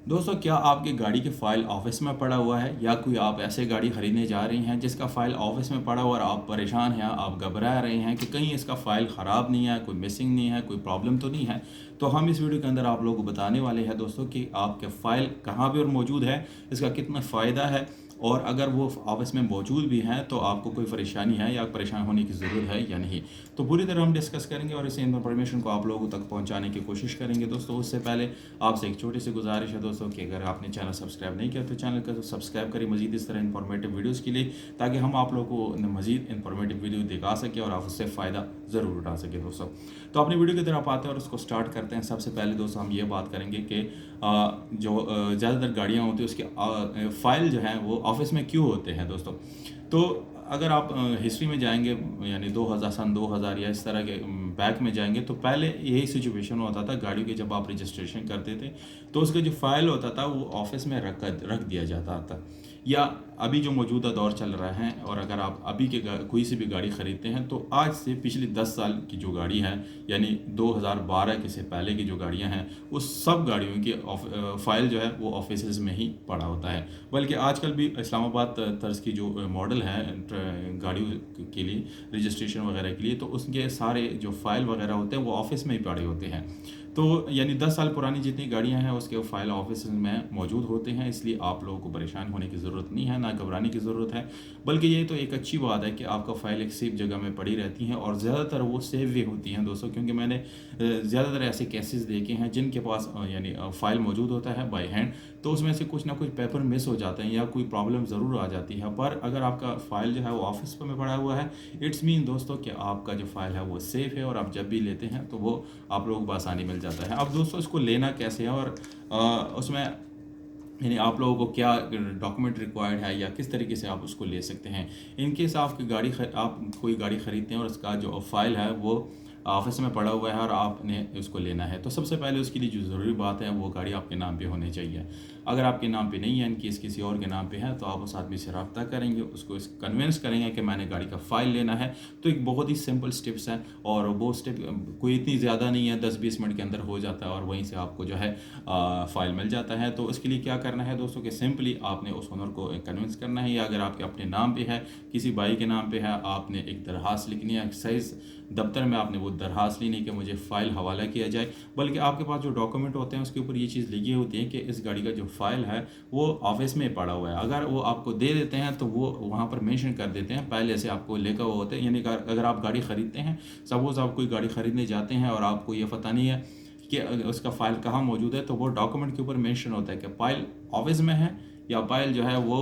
दोस्तों, क्या आपकी गाड़ी की फ़ाइल ऑफ़िस में पड़ा हुआ है या कोई आप ऐसे गाड़ी ख़रीदने जा रही हैं जिसका फ़ाइल ऑफ़िस में पड़ा हुआ और आप परेशान हैं, आप घबरा रहे हैं कि कहीं इसका फ़ाइल ख़राब नहीं है, कोई मिसिंग नहीं है, कोई प्रॉब्लम तो नहीं है। तो हम इस वीडियो के अंदर आप लोगों को बताने वाले हैं दोस्तों कि आपके फ़ाइल कहाँ पे और मौजूद है, इसका कितना फ़ायदा है और अगर वो ऑफ़िस में मौजूद भी हैं तो आपको कोई परेशानी है या परेशान होने की ज़रूरत है या नहीं। तो पूरी तरह हम डिस्कस करेंगे और इस इन्फॉर्मेशन को आप लोगों तक पहुँचाने की कोशिश करेंगे दोस्तों। उससे पहले आपसे एक छोटी सी गुजारिश है दोस्तों कि अगर आपने चैनल सब्सक्राइब नहीं किया तो चैनल को सब्सक्राइब करें मज़ीद इस तरह इन्फॉर्मेटिव वीडियोस के लिए, ताकि हम आप लोगों को मज़ीद इन्फॉर्मेटिव वीडियो दिखा सकें और आप उससे फ़ायदा ज़रूर उठा सकें दोस्तों। तो अपनी वीडियो की तरफ आते हैं और उसको स्टार्ट करते हैं। सबसे पहले दोस्तों हम ये बात करेंगे कि जो ज़्यादातर गाड़ियाँ होती हैं उसके फ़ाइल जो हैं वो ऑफ़िस में क्यों होते हैं दोस्तों। तो अगर आप हिस्ट्री में जाएंगे, यानी 2000 सन 2000 या इस तरह के बैक में जाएंगे, तो पहले यही सिचुएशन होता था। गाड़ियों के जब आप रजिस्ट्रेशन करते थे तो उसका जो फ़ाइल होता था वो ऑफिस में रख दिया जाता था। या अभी जो मौजूदा दौर चल रहा है, और अगर आप अभी के कोई सी भी गाड़ी ख़रीदते हैं तो आज से पिछले 10 साल की जो गाड़ी है, यानी 2012 के से पहले की जो गाड़ियां हैं, उस सब गाड़ियों की फ़ाइल जो है वो ऑफिस में ही पड़ा होता है। बल्कि आजकल भी इस्लामाबाद तर्ज की जो मॉडल है गाड़ियों के लिए रजिस्ट्रेशन वगैरह के लिए, तो उसके सारे जो फ़ाइल वगैरह होते हैं वो ऑफिस में ही पड़े होते हैं। तो यानी 10 साल पुरानी जितनी गाड़ियां हैं उसके फ़ाइल ऑफिस में मौजूद होते हैं, इसलिए आप लोगों को परेशान होने की ज़रूरत नहीं है, ना घबराने की ज़रूरत है। बल्कि ये तो एक अच्छी बात है कि आपका फ़ाइल एक सेफ जगह में पड़ी रहती हैं और ज़्यादातर वो सेफ भी होती हैं दोस्तों, क्योंकि मैंने ज़्यादातर ऐसे केसेस देखे हैं जिनके पास यानी फ़ाइल मौजूद होता है बाय हैंड, तो उसमें से कुछ ना कुछ पेपर मिस हो जाते हैं या कोई प्रॉब्लम ज़रूर आ जाती है। पर अगर आपका फ़ाइल जो है वो ऑफिस में पड़ा हुआ है, इट्स मीन दोस्तों कि आपका जो फ़ाइल है वो सेफ़ है और आप जब भी लेते हैं तो वो आप लोगों को आसानी मिल जाता है। अब दोस्तों इसको लेना कैसे है और उसमें यानी आप लोगों को क्या डॉक्यूमेंट रिक्वायर्ड है या किस तरीके से आप उसको ले सकते हैं। इन केस आपकी आप कोई गाड़ी ख़रीदते हैं और उसका जो फ़ाइल है वो ऑफिस में पड़ा हुआ है और आपने उसको लेना है, तो सबसे पहले उसके लिए जो ज़रूरी बात है वो गाड़ी आपके नाम पे होनी चाहिए। अगर आपके नाम पे नहीं है, इन केस किसी और के नाम पे है, तो आप उस आदमी से रब्ता करेंगे, उसको इस कन्विंस करेंगे कि मैंने गाड़ी का फ़ाइल लेना है। तो एक बहुत ही सिंपल स्टेप्स हैं और वो स्टेप कोई इतनी ज़्यादा नहीं है, 10-20 मिनट के अंदर हो जाता है और वहीं से आपको जो है फ़ाइल मिल जाता है। तो उसके लिए क्या करना है दोस्तों कि सिंपली आपने उस ओनर को कन्विंस करना है, या अगर आपके अपने नाम पे है, किसी भाई के नाम पे है, आपने एक दरख्वास्त लिखनी है। एक्साइज दफ्तर में आपने वो दरख्वास्त लेनी कि मुझे फ़ाइल हवाला किया जाए। बल्कि आपके पास जो डॉक्यूमेंट होते हैं उसके ऊपर ये चीज़ लिखी होती है कि इस गाड़ी का जो फ़ाइल है वो ऑफिस में पड़ा हुआ है। अगर वो आपको दे देते हैं तो वो वहाँ पर मेंशन कर देते हैं, पहले से आपको लिखा हुआ होता है। यानी अगर आप गाड़ी ख़रीदते हैं, सपोज़ आप कोई गाड़ी ख़रीदने जाते हैं और आपको ये पता नहीं है कि उसका फ़ाइल कहाँ मौजूद है, तो वो डॉक्यूमेंट के ऊपर मेंशन होता है कि फ़ाइल ऑफिस में है या फ़ाइल जो है वो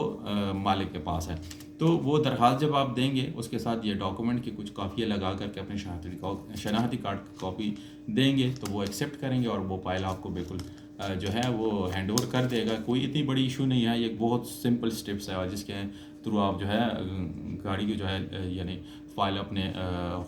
मालिक के पास है। तो वो दरख्वास्त जब आप देंगे उसके साथ ये डॉक्यूमेंट की कुछ काफ़ियाँ लगा करके अपने शनाख्ती कार्ड की कॉपी देंगे, तो वो एक्सेप्ट करेंगे और वो फाइल आपको बिल्कुल जो है वो हैंड ओवर कर देगा। कोई इतनी बड़ी इशू नहीं है, ये बहुत सिंपल स्टेप्स है और जिसके थ्रू आप जो है गाड़ी की जो है यानी फ़ाइल अपने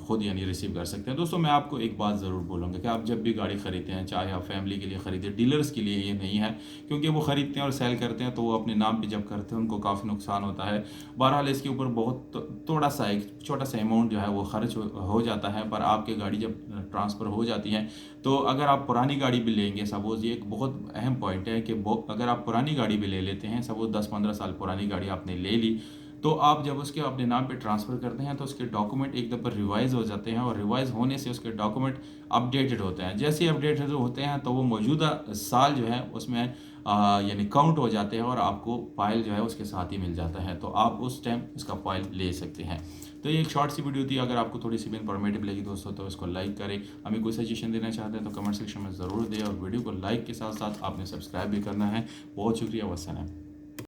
ख़ुद यानी रिसीव कर सकते हैं। दोस्तों, मैं आपको एक बात ज़रूर बोलूँगा कि आप जब भी गाड़ी ख़रीदते हैं, चाहे आप फैमिली के लिए ख़रीदें, डीलर्स के लिए ये नहीं है, क्योंकि वो ख़रीदते हैं और सेल करते हैं तो वो अपने नाम पे जब करते हैं उनको काफ़ी नुकसान होता है। बहरहाल इसके ऊपर बहुत थोड़ा सा एक छोटा सा अमाउंट जो है वो खर्च हो जाता है, पर आपकी गाड़ी जब ट्रांसफ़र हो जाती है, तो अगर आप पुरानी गाड़ी भी लेंगे, सपोज़ ये एक बहुत अहम पॉइंट है कि अगर आप पुरानी गाड़ी भी ले लेते हैं, सपोज़ 10-15 साल पुरानी गाड़ी आपने ले ली, तो आप जब उसके अपने नाम पे ट्रांसफ़र करते हैं तो उसके डॉक्यूमेंट एक दफ़ा रिवाइज़ हो जाते हैं और रिवाइज़ होने से उसके डॉक्यूमेंट अपडेटेड होते हैं। जैसे ही अपडेटेड होते हैं तो वो मौजूदा साल जो है उसमें यानी काउंट हो जाते हैं और आपको फ़ाइल जो है उसके साथ ही मिल जाता है, तो आप उस टाइम उसका फ़ाइल ले सकते हैं। तो ये एक शॉर्ट सी वीडियो थी। अगर आपको थोड़ी सी भी इन्फॉर्मेटिव लगी दोस्तों तो इसको लाइक करें। हमें कोई सजेशन देना चाहते हैं तो कमेंट सेक्शन में ज़रूर दें और वीडियो को लाइक के साथ साथ आपने सब्सक्राइब भी करना है। बहुत शुक्रिया, वस्सलाम।